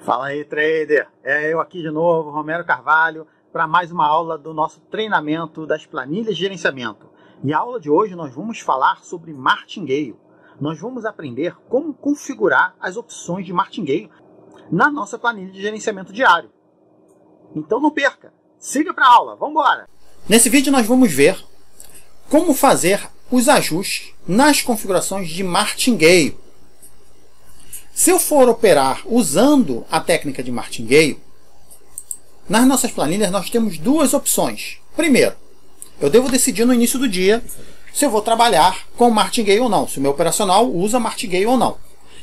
Fala aí, trader! É eu aqui de novo, Romero Carvalho, para mais uma aula do nosso treinamento das planilhas de gerenciamento. E a aula de hoje nós vamos falar sobre martingale. Nós vamos aprender como configurar as opções de martingale na nossa planilha de gerenciamento diário. Então não perca, siga para a aula, vamos embora! Nesse vídeo nós vamos ver como fazer os ajustes nas configurações de martingale. Se eu for operar usando a técnica de martingale, nas nossas planilhas nós temos duas opções. Primeiro, eu devo decidir no início do dia se eu vou trabalhar com martingale ou não, se o meu operacional usa martingale ou não.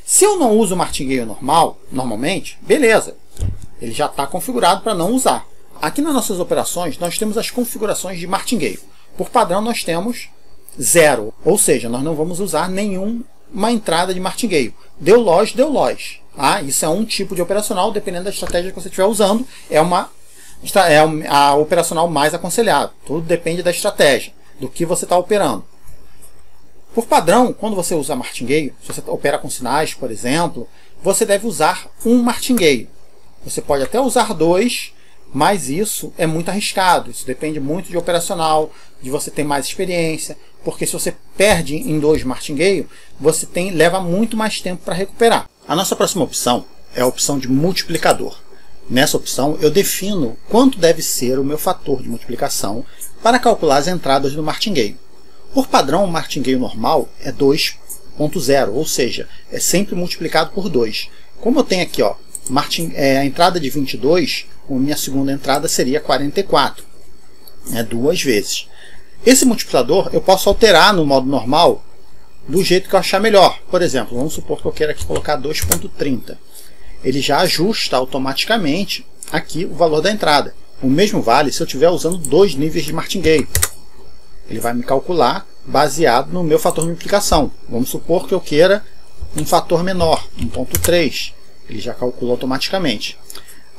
Se eu não uso martingale normalmente, beleza, ele já está configurado para não usar. Aqui nas nossas operações nós temos as configurações de martingale. Por padrão nós temos 0, ou seja, nós não vamos usar nenhuma entrada de martingale. Deu loss, deu loss. Isso é um tipo de operacional, dependendo da estratégia que você estiver usando, é a operacional mais aconselhada. Tudo depende da estratégia, do que você está operando. Por padrão, quando você usa martingale, se você opera com sinais, por exemplo, você deve usar um martingale. Você pode até usar dois, mas isso é muito arriscado. Isso depende muito de operacional, de você ter mais experiência, porque se você perde em dois martingale, você leva muito mais tempo para recuperar. A nossa próxima opção é a opção de multiplicador. Nessa opção eu defino quanto deve ser o meu fator de multiplicação para calcular as entradas do martingale. Por padrão, o martingale normal é 2.0, ou seja, é sempre multiplicado por 2. Como eu tenho aqui a entrada de 22, a minha segunda entrada seria 44, duas vezes. Esse multiplicador eu posso alterar no modo normal do jeito que eu achar melhor. Por exemplo, vamos supor que eu queira aqui colocar 2.30. Ele já ajusta automaticamente aqui o valor da entrada. O mesmo vale se eu estiver usando dois níveis de martingale. Ele vai me calcular baseado no meu fator de multiplicação. Vamos supor que eu queira um fator menor, 1.3. Ele já calcula automaticamente.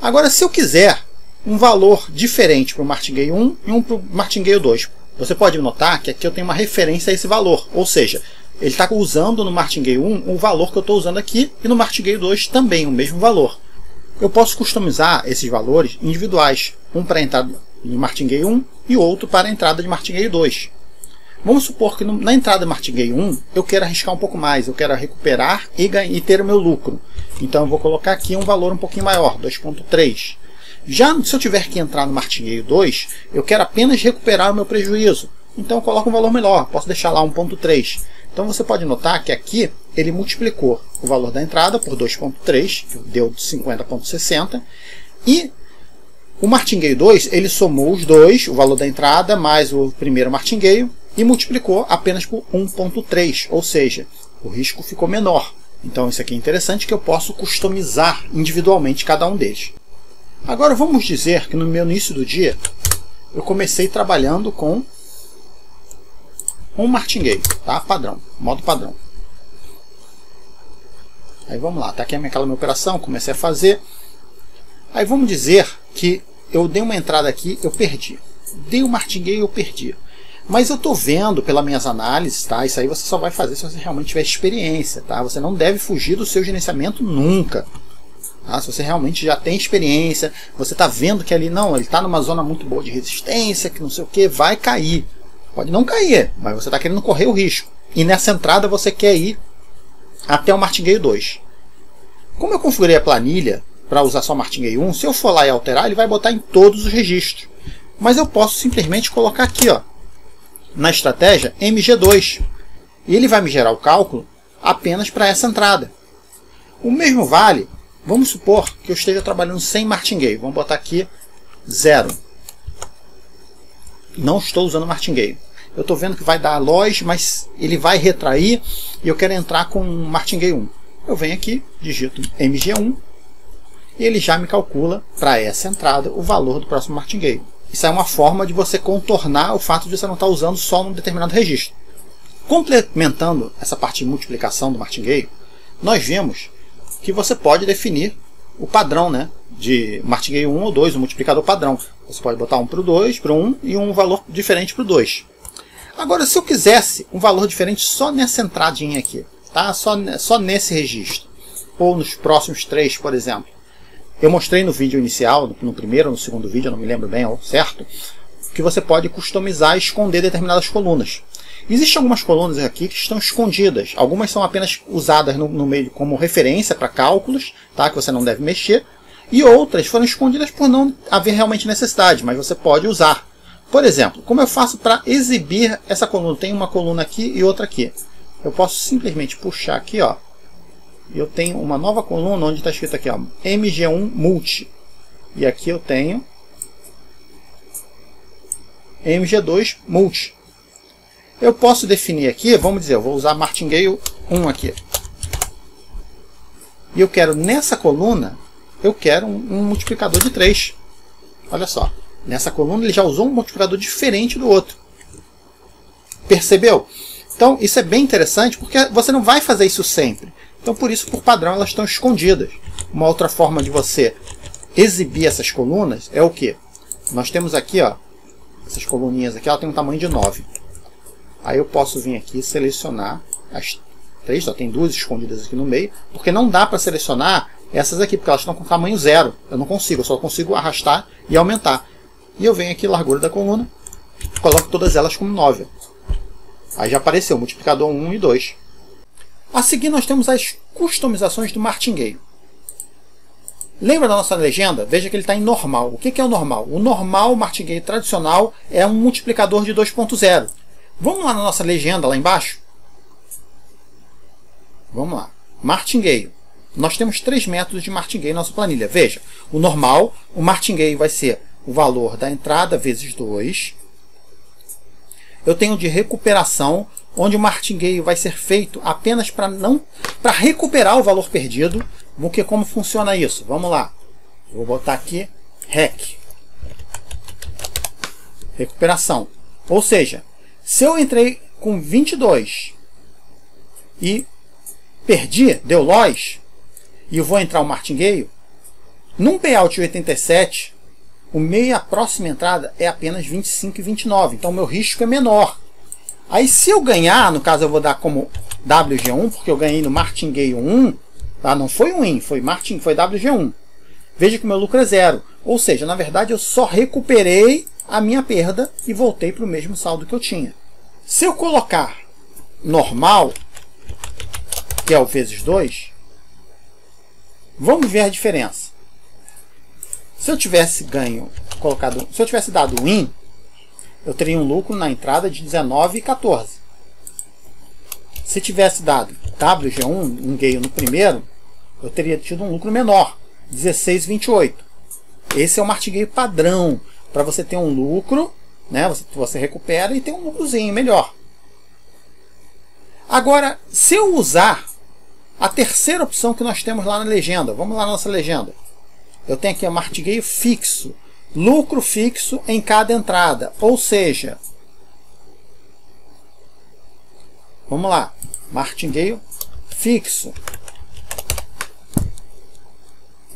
Agora, se eu quiser um valor diferente para o martingale 1 e um para o martingale 2, você pode notar que aqui eu tenho uma referência a esse valor. Ou seja, ele está usando no martingale 1 o valor que eu estou usando aqui e no martingale 2 também o mesmo valor. Eu posso customizar esses valores individuais. Um para a entrada de martingale 1 e outro para a entrada de martingale 2. Vamos supor que na entrada de martingale 1 eu quero arriscar um pouco mais. Eu quero recuperar e ter o meu lucro. Então eu vou colocar aqui um valor um pouquinho maior, 2.3. Já se eu tiver que entrar no martingale 2, eu quero apenas recuperar o meu prejuízo. Então eu coloco um valor melhor, posso deixar lá 1.3. Então você pode notar que aqui ele multiplicou o valor da entrada por 2.3, que deu 50.60. E o martingale 2, ele somou os dois, o valor da entrada mais o primeiro martingale, e multiplicou apenas por 1.3, ou seja, o risco ficou menor. Então isso aqui é interessante que eu posso customizar individualmente cada um deles. Agora vamos dizer que no meu início do dia eu comecei trabalhando com um martingale, tá? Padrão, modo padrão. Aí vamos lá, tá aqui aquela minha operação, comecei a fazer. Aí vamos dizer que eu dei uma entrada aqui, eu perdi. Dei um martingale, eu perdi. Mas eu estou vendo pelas minhas análises, tá? Isso aí você só vai fazer se você realmente tiver experiência, tá? Você não deve fugir do seu gerenciamento nunca. Se você realmente já tem experiência, você está vendo que ali não, ele está numa zona muito boa de resistência, que não sei o que, vai cair. Pode não cair, mas você está querendo correr o risco. E nessa entrada você quer ir até o martingale 2. Como eu configurei a planilha para usar só martingale 1, se eu for lá e alterar, ele vai botar em todos os registros. Mas eu posso simplesmente colocar aqui, na estratégia MG2. E ele vai me gerar o cálculo apenas para essa entrada. O mesmo vale. Vamos supor que eu esteja trabalhando sem martingale. Vamos botar aqui 0. Não estou usando martingale. Eu estou vendo que vai dar loss, mas ele vai retrair e eu quero entrar com martingale 1. Eu venho aqui, digito MG1 e ele já me calcula para essa entrada o valor do próximo martingale. Isso é uma forma de você contornar o fato de você não estar usando só num determinado registro. Complementando essa parte de multiplicação do martingale, nós vimos que você pode definir o padrão, de martingale 1 ou 2, o multiplicador padrão. Você pode botar um para o 2, para o 1 e um valor diferente para o 2. Agora, se eu quisesse um valor diferente só nessa entradinha aqui, tá? Só nesse registro, ou nos próximos 3, por exemplo, Eu mostrei no vídeo inicial, no primeiro ou no segundo vídeo, eu não me lembro bem ao certo, que você pode customizar e esconder determinadas colunas. Existem algumas colunas aqui que estão escondidas. Algumas são apenas usadas no meio como referência para cálculos, tá? Que você não deve mexer. E outras foram escondidas por não haver realmente necessidade, mas você pode usar. Por exemplo, como eu faço para exibir essa coluna? Tem uma coluna aqui e outra aqui. Eu posso simplesmente puxar aqui, ó. E eu tenho uma nova coluna onde está escrito aqui, ó, MG1 Multi. E aqui eu tenho MG2 Multi. Eu posso definir aqui, vamos dizer, eu vou usar Martingale 1 aqui. E eu quero nessa coluna, eu quero um multiplicador de 3. Olha só, nessa coluna ele já usou um multiplicador diferente do outro. Percebeu? Então isso é bem interessante porque você não vai fazer isso sempre. Então por isso, por padrão, elas estão escondidas. Uma outra forma de você exibir essas colunas é o que? Nós temos aqui, ó, essas coluninhas aqui, ela tem um tamanho de 9. Aí eu posso vir aqui e selecionar as 3, só tem 2 escondidas aqui no meio, porque não dá para selecionar essas aqui, porque elas estão com tamanho 0. Eu não consigo, eu só consigo arrastar e aumentar. E eu venho aqui, largura da coluna, coloco todas elas como 9. Aí já apareceu o multiplicador 1 e 2. A seguir nós temos as customizações do Martingale. Lembra da nossa legenda? Veja que ele está em normal. O que é o normal? O normal Martingale tradicional é um multiplicador de 2.0. Vamos lá na nossa legenda, lá embaixo? Vamos lá. Martingale. Nós temos 3 métodos de Martingale na nossa planilha. Veja, o normal, o Martingale vai ser o valor da entrada vezes 2. Eu tenho de recuperação, onde o Martingale vai ser feito apenas para recuperar o valor perdido. Porque como funciona isso? Vamos lá. Eu vou botar aqui REC. Recuperação. Ou seja, se eu entrei com 22 e perdi, deu loss, e eu vou entrar o Martingale, num payout de 87, a próxima entrada é apenas 25 e 29. Então o meu risco é menor. Aí se eu ganhar, no caso eu vou dar como WG1, porque eu ganhei no Martingale 1, tá? Não foi um IN, foi WG1. Veja que o meu lucro é 0. Ou seja, na verdade eu só recuperei a minha perda e voltei para o mesmo saldo que eu tinha. Se eu colocar normal, que é o vezes 2, vamos ver a diferença. Se eu tivesse se eu tivesse dado win, eu teria um lucro na entrada de 19,14. Se tivesse dado WG1, um ganho no primeiro, eu teria tido um lucro menor, 16,28. Esse é o Martingale padrão, para você ter um lucro, né? Você recupera e tem um lucrozinho melhor. Agora, se eu usar a terceira opção que nós temos lá na legenda, vamos lá na nossa legenda. Eu tenho aqui o Martingale fixo, lucro fixo em cada entrada, ou seja, vamos lá, Martingale fixo.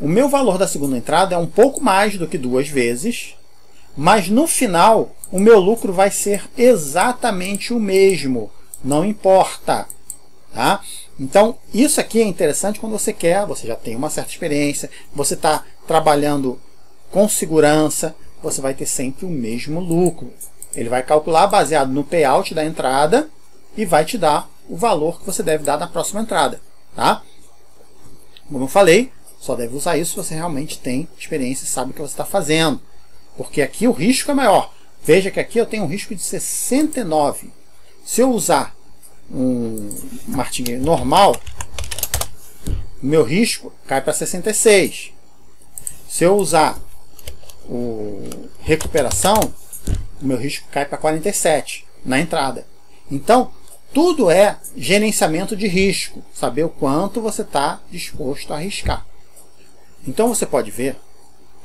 O meu valor da segunda entrada é um pouco mais do que 2 vezes, mas no final o meu lucro vai ser exatamente o mesmo, não importa, tá? Então isso aqui é interessante quando você já tem uma certa experiência, você está trabalhando com segurança, você vai ter sempre o mesmo lucro. Ele vai calcular baseado no payout da entrada e vai te dar o valor que você deve dar na próxima entrada, tá? Como eu falei, só deve usar isso se você realmente tem experiência e sabe o que você está fazendo. Porque aqui o risco é maior. Veja que aqui eu tenho um risco de 69. Se eu usar um Martingale normal, o meu risco cai para 66. Se eu usar o recuperação, o meu risco cai para 47 na entrada. Então, tudo é gerenciamento de risco. Saber o quanto você está disposto a arriscar. Então você pode ver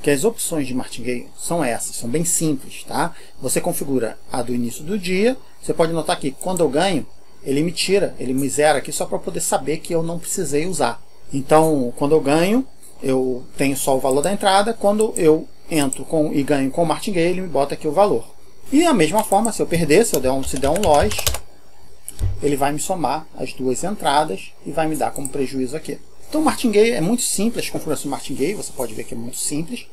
que as opções de Martingale são essas, são bem simples, tá? Você configura a do início do dia, você pode notar que quando eu ganho, ele me tira, ele me zera aqui só para poder saber que eu não precisei usar. Então, quando eu ganho, eu tenho só o valor da entrada, quando eu entro e ganho com o Martingale, ele me bota aqui o valor. E da mesma forma, se eu perder, se der um loss, ele vai me somar as duas entradas e vai me dar como prejuízo aqui. Então o Martingale é muito simples, a configuração do Martingale, você pode ver que é muito simples.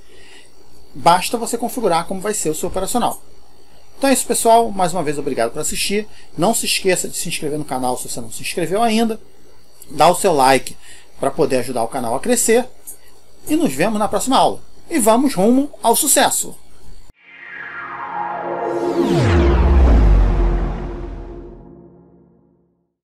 Basta você configurar como vai ser o seu operacional. Então é isso, pessoal. Mais uma vez, obrigado por assistir. Não se esqueça de se inscrever no canal se você não se inscreveu ainda. Dá o seu like para poder ajudar o canal a crescer. E nos vemos na próxima aula. E vamos rumo ao sucesso!